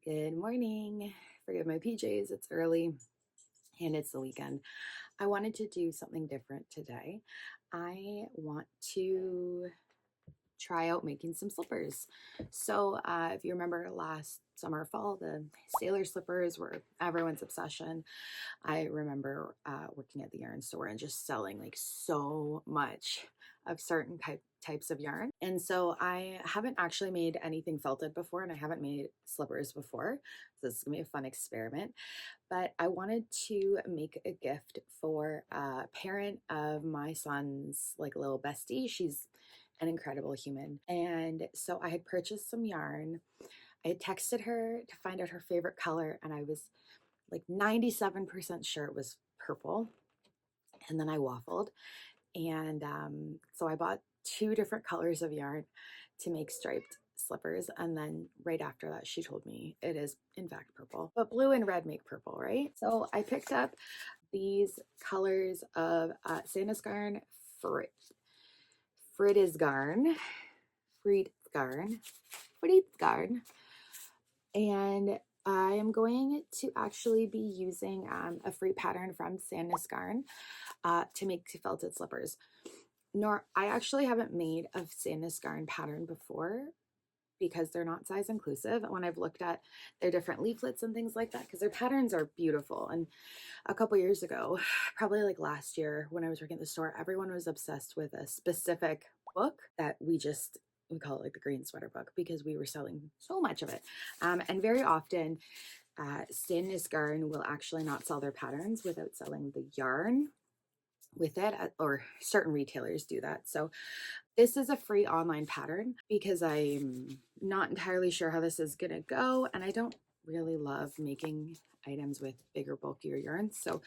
Good morning. Forgive my PJs, it's early and it's the weekend. I wanted to do something different today. I want to try out making some slippers. So, if you remember last summer, fall, the sailor slippers were everyone's obsession. I remember working at the yarn store and just selling like so much of certain types of yarn. And so I haven't actually made anything felted before, and I haven't made slippers before. So this is gonna be a fun experiment. But I wanted to make a gift for a parent of my son's like little bestie. She's an incredible human. And so I had purchased some yarn. I had texted her to find out her favorite color, and I was like 97% sure it was purple. And then I waffled. And so I bought two different colors of yarn to make striped slippers. And then right after that, she told me it is in fact purple, but blue and red make purple, right? So I picked up these colors of Santa's Garn, Frida's Garn, and I am going to actually be using a free pattern from Santa's Garn to make felted slippers. I actually haven't made a Santa's Garn pattern before because they're not size inclusive. When I've looked at their different leaflets and things like that, because their patterns are beautiful. And a couple years ago, probably like last year when I was working at the store, everyone was obsessed with a specific book that we call it like the green sweater book because we were selling so much of it. And very often, Santa's Garn will actually not sell their patterns without selling the yarn with it, or certain retailers do that. So this is a free online pattern because I'm not entirely sure how this is gonna go, and I don't really love making items with bigger, bulkier yarns. So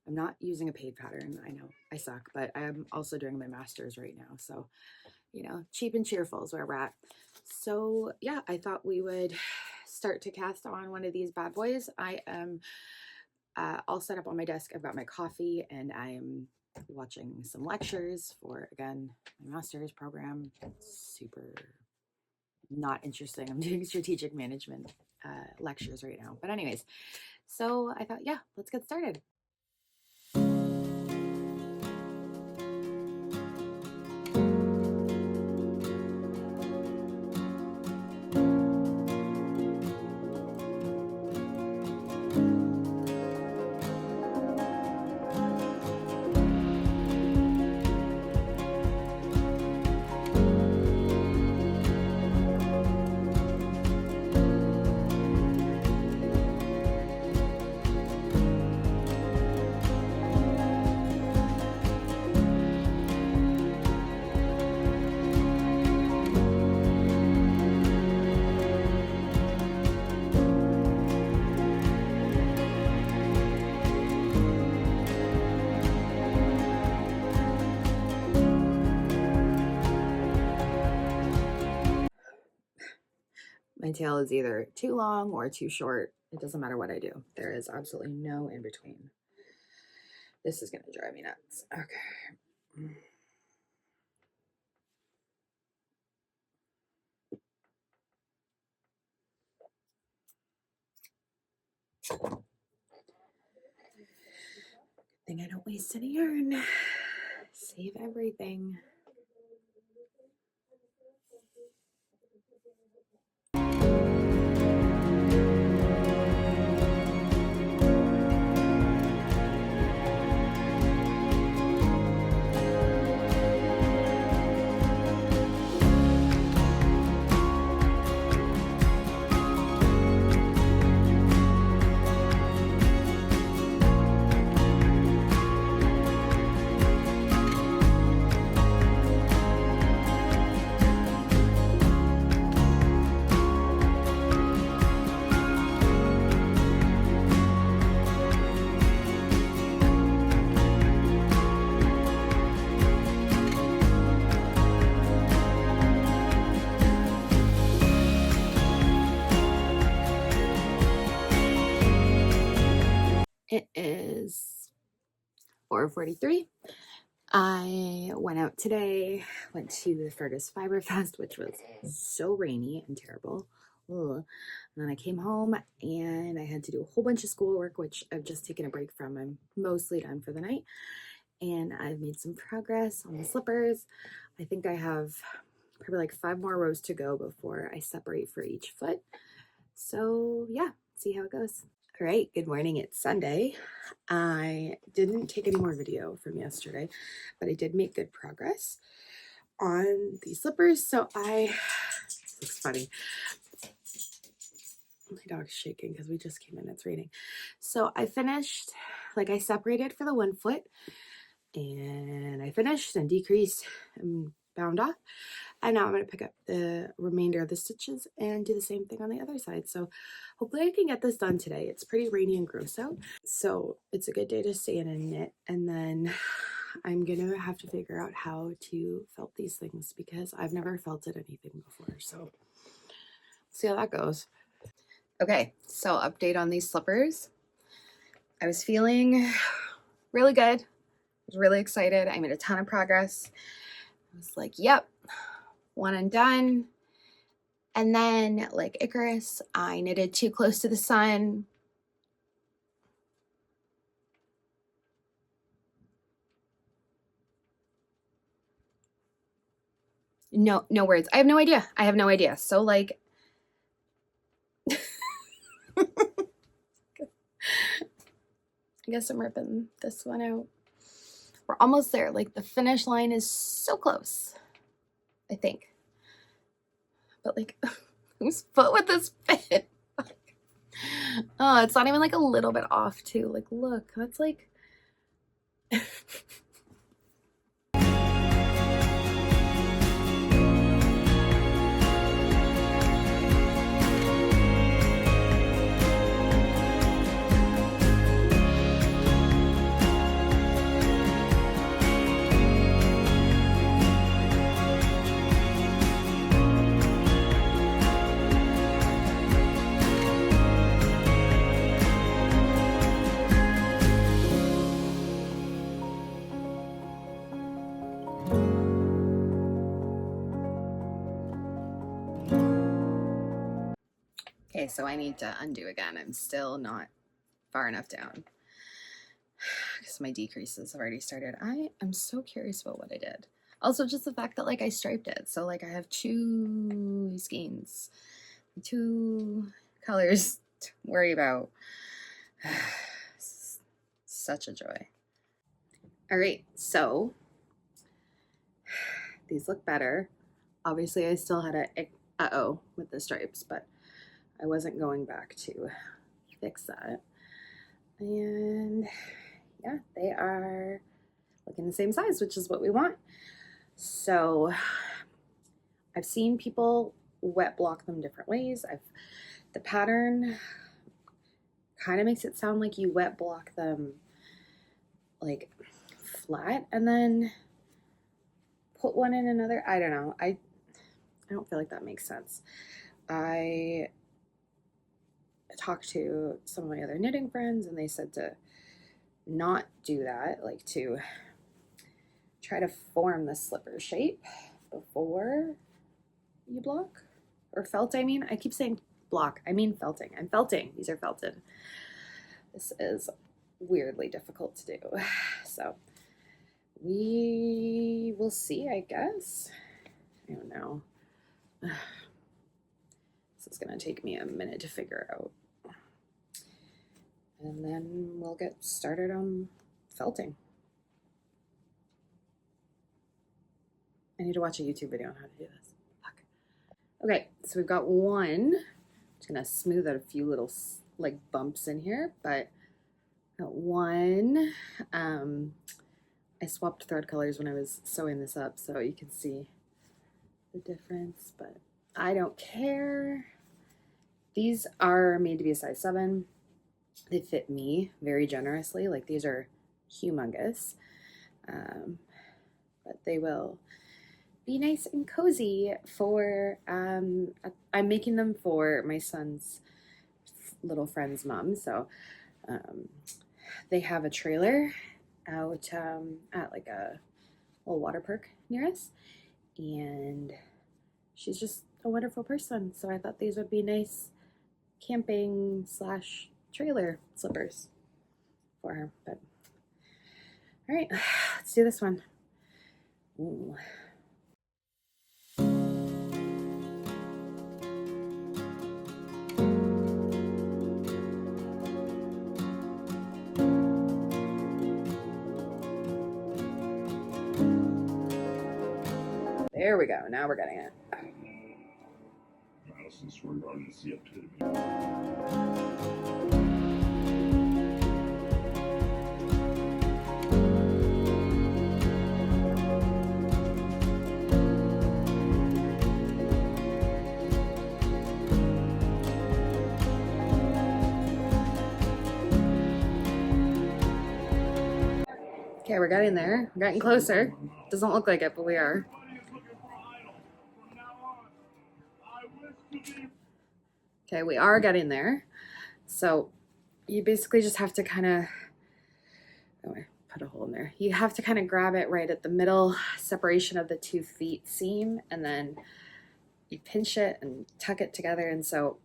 I'm not using a paid pattern. I know I suck, but I'm also doing my master's right now. So, you know, cheap and cheerful is where we're at. So yeah, I thought we would start to cast on one of these bad boys. I am all set up on my desk. I've got my coffee and I am watching some lectures for, again, my master's program. Super not interesting. I'm doing strategic management lectures right now. But anyways, so I thought, yeah, let's get started. My tail is either too long or too short. It doesn't matter what I do. There is absolutely no in between. This is going to drive me nuts. Okay. Good thing I don't waste any yarn. Save everything. It is 4:43. I went out today, went to the Fergus Fiber Fest, which was so rainy and terrible. Ugh. And then I came home and I had to do a whole bunch of schoolwork, which I've just taken a break from. I'm mostly done for the night. And I've made some progress on the slippers. I think I have probably like 5 more rows to go before I separate for each foot. So yeah, see how it goes. All right, good morning. It's Sunday. I didn't take any more video from yesterday, but I did make good progress on these slippers. So this looks funny. My dog's shaking because we just came in, it's raining. So I finished, like I separated for the 1 foot and I finished and decreased and bound off. And now I'm going to pick up the remainder of the stitches and do the same thing on the other side. So hopefully I can get this done today. It's pretty rainy and gross out, so it's a good day to stay in and knit. And then I'm going to have to figure out how to felt these things because I've never felted anything before. So see how that goes. Okay, so update on these slippers. I was feeling really good. I was really excited. I made a ton of progress. I was like, yep, one and done. And then, like Icarus, I knitted too close to the sun. No words. I have no idea. I have no idea. So like, I guess I'm ripping this one out. We're almost there. Like the finish line is so close, I think. But like, whose foot would this fit? Oh, it's not even like a little bit off too. Like, look, that's like... Okay, so I need to undo again. I'm still not far enough down because my decreases have already started. I am so curious about what I did. Also, just the fact that like I striped it. So like I have 2 skeins, 2 colors to worry about. Such a joy. All right, so these look better. Obviously, I still had a uh-oh with the stripes, but I wasn't going back to fix that. And yeah, they are looking the same size, which is what we want. So I've seen people wet block them different ways. The pattern kind of makes it sound like you wet block them like flat and then put one in another. I don't know. I don't feel like that makes sense. I talked to some of my other knitting friends and they said to not do that, like to try to form the slipper shape before you block or felt. I mean, I keep saying block, I mean felting. I'm felting. These are felted. This is weirdly difficult to do. So we will see, I guess. I don't know. This is going to take me a minute to figure out. And then we'll get started on felting. I need to watch a YouTube video on how to do this. Fuck. Okay, so we've got one. I'm just gonna smooth out a few little like bumps in here, but got one. I swapped thread colors when I was sewing this up, so you can see the difference, but I don't care. These are made to be a size 7. They fit me very generously. Like these are humongous, but they will be nice and cozy for, I'm making them for my son's little friend's mom. So they have a trailer out at like a little water park near us, and she's just a wonderful person. So I thought these would be nice camping slash trailer slippers for her. But all right, let's do this one. Ooh. There we go. Now we're getting it. Okay, we're getting there. We're getting closer. Doesn't look like it, but we are. Okay, we are getting there. So you basically just have to kind of, oh, I put a hole in there. You have to kind of grab it right at the middle separation of the 2 feet seam, and then you pinch it and tuck it together. And so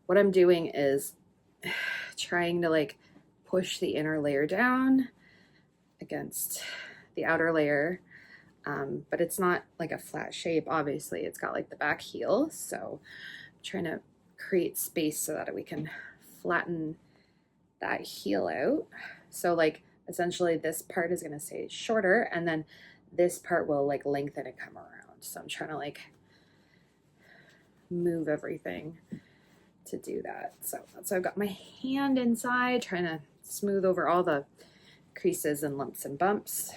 what I'm doing is trying to like push the inner layer down against the outer layer, but it's not like a flat shape. Obviously it's got like the back heel, so I'm trying to create space so that we can flatten that heel out. So like essentially this part is going to stay shorter, and then this part will like lengthen and come around. So I'm trying to like move everything to do that. So I've got my hand inside trying to smooth over all the creases and lumps and bumps,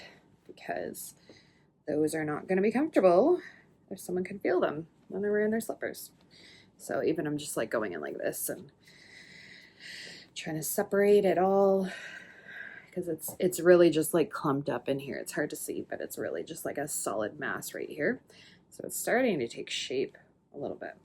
because those are not going to be comfortable if someone can feel them when they're wearing their slippers. So even I'm just like going in like this and trying to separate it all, because it's really just like clumped up in here. It's hard to see, but it's really just like a solid mass right here. So it's starting to take shape a little bit.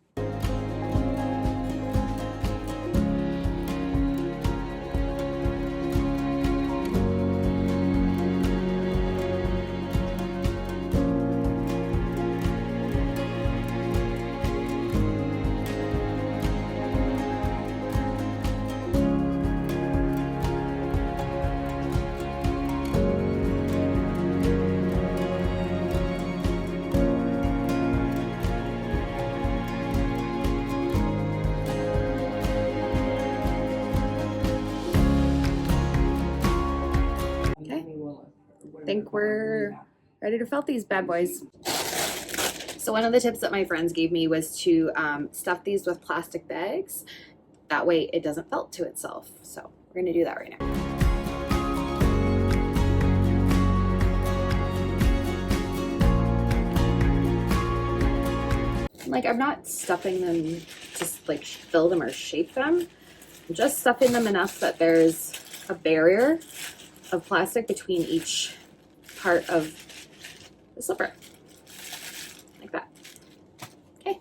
I think we're ready to felt these bad boys. So one of the tips that my friends gave me was to stuff these with plastic bags. That way it doesn't felt to itself. So we're gonna do that right now. Like, I'm not stuffing them to like fill them or shape them. I'm just stuffing them enough that there's a barrier of plastic between each part of the slipper, like that. Okay.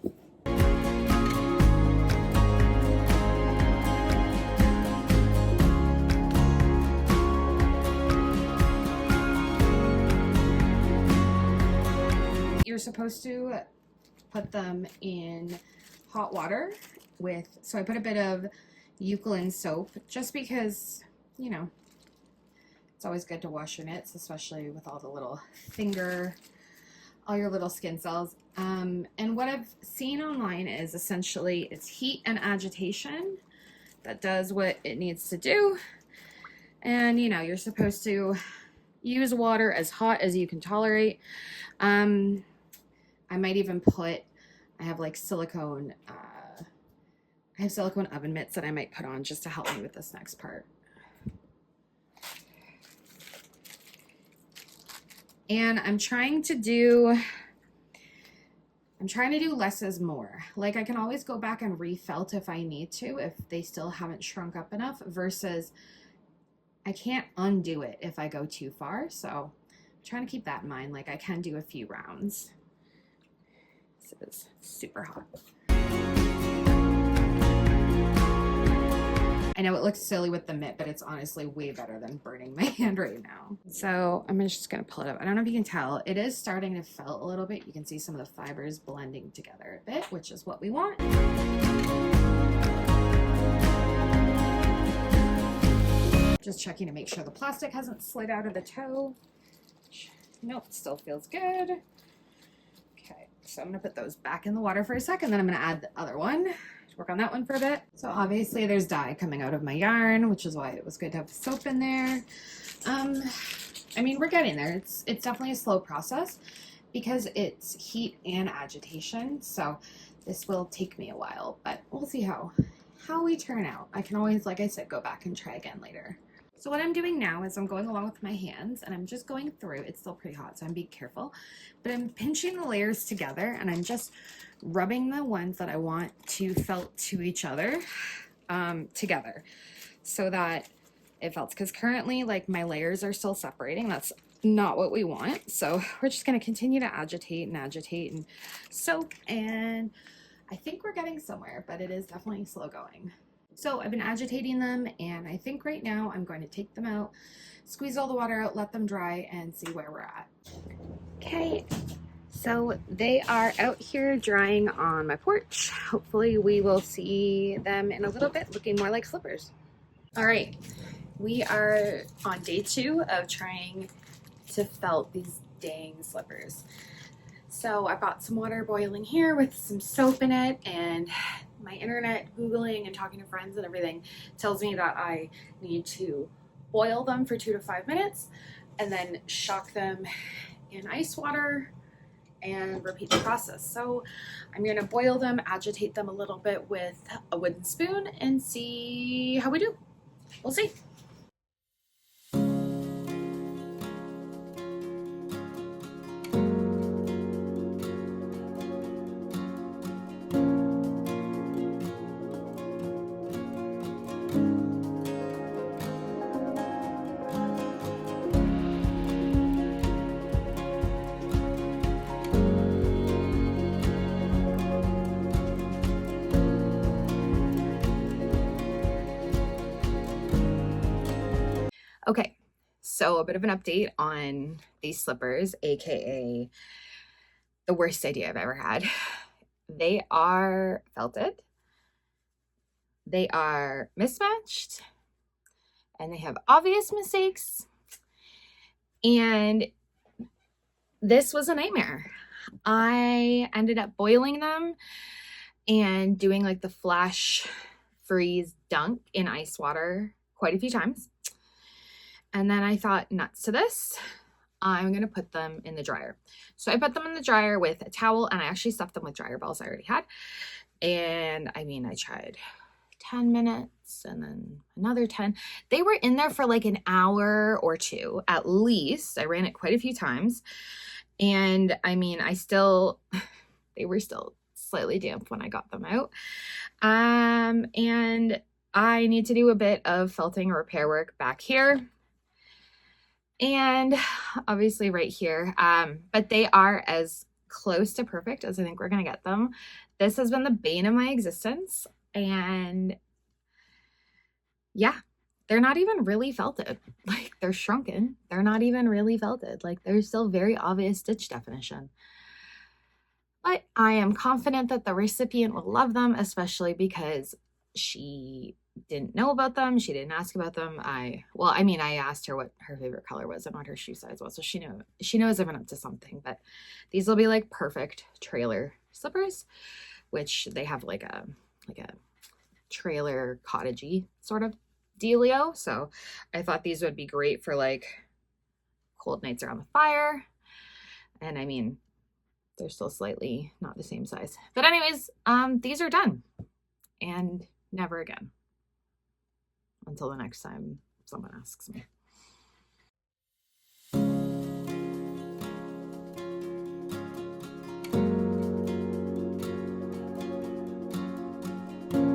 You're supposed to put them in hot water with, so I put a bit of eucalyptus soap, just because, you know, it's always good to wash your knits, especially with all the little all your little skin cells. And what I've seen online is essentially it's heat and agitation that does what it needs to do. And you know, you're supposed to use water as hot as you can tolerate. I might even put, I have like silicone, I have silicone oven mitts that I might put on just to help me with this next part. And I'm trying to do less is more. Like, I can always go back and refelt if I need to, if they still haven't shrunk up enough, versus I can't undo it if I go too far. So I'm trying to keep that in mind. Like, I can do a few rounds. This is super hot. I know it looks silly with the mitt, but it's honestly way better than burning my hand right now. So I'm just gonna pull it up. I don't know if you can tell, it is starting to felt a little bit. You can see some of the fibers blending together a bit, which is what we want. Just checking to make sure the plastic hasn't slid out of the toe. Nope, still feels good. Okay, so I'm gonna put those back in the water for a second, then I'm gonna add the other one. Work on that one for a bit. So obviously there's dye coming out of my yarn, which is why it was good to have soap in there. I mean, we're getting there. It's definitely a slow process because it's heat and agitation. So this will take me a while, but we'll see how we turn out. I can always, like I said, go back and try again later. So what I'm doing now is I'm going along with my hands and I'm just going through. It's still pretty hot, so I'm being careful, but I'm pinching the layers together and I'm just rubbing the ones that I want to felt to each other together so that it felts, because currently like my layers are still separating. That's not what we want. So we're just going to continue to agitate and soak, and I think we're getting somewhere, but it is definitely slow going. So I've been agitating them, and I think right now I'm going to take them out, squeeze all the water out, let them dry, and see where we're at. Okay, so they are out here drying on my porch. Hopefully we will see them in a little bit looking more like slippers. All right, we are on day 2 of trying to felt these dang slippers. So I've got some water boiling here with some soap in it, and my internet Googling and talking to friends and everything tells me that I need to boil them for 2 to 5 minutes and then shock them in ice water and repeat the process. So I'm gonna boil them, agitate them a little bit with a wooden spoon and see how we do. We'll see. Okay, so a bit of an update on these slippers, aka the worst idea I've ever had. They are felted, they are mismatched, and they have obvious mistakes, and this was a nightmare. I ended up boiling them and doing like the flash freeze dunk in ice water quite a few times. And then I thought, nuts to this, I'm going to put them in the dryer. So I put them in the dryer with a towel, and I actually stuffed them with dryer balls I already had. And I mean, I tried 10 minutes and then another 10. They were in there for like an hour or 2 at least. I ran it quite a few times. And I mean, they were still slightly damp when I got them out. And I need to do a bit of felting or repair work back here. And obviously right here, but they are as close to perfect as I think we're gonna get them. This has been the bane of my existence, and yeah, they're not even really felted. Like, they're shrunken. They're not even really felted. Like, there's still very obvious stitch definition. But I am confident that the recipient will love them, especially because she didn't know about them. She didn't ask about them. I asked her what her favorite color was and what her shoe size was. So she knows I've been up to something, but these will be like perfect trailer slippers, which they have like a trailer cottagey sort of dealio. So I thought these would be great for like cold nights around the fire. And I mean, they're still slightly not the same size, but anyways, these are done, and never again until the next time someone asks me.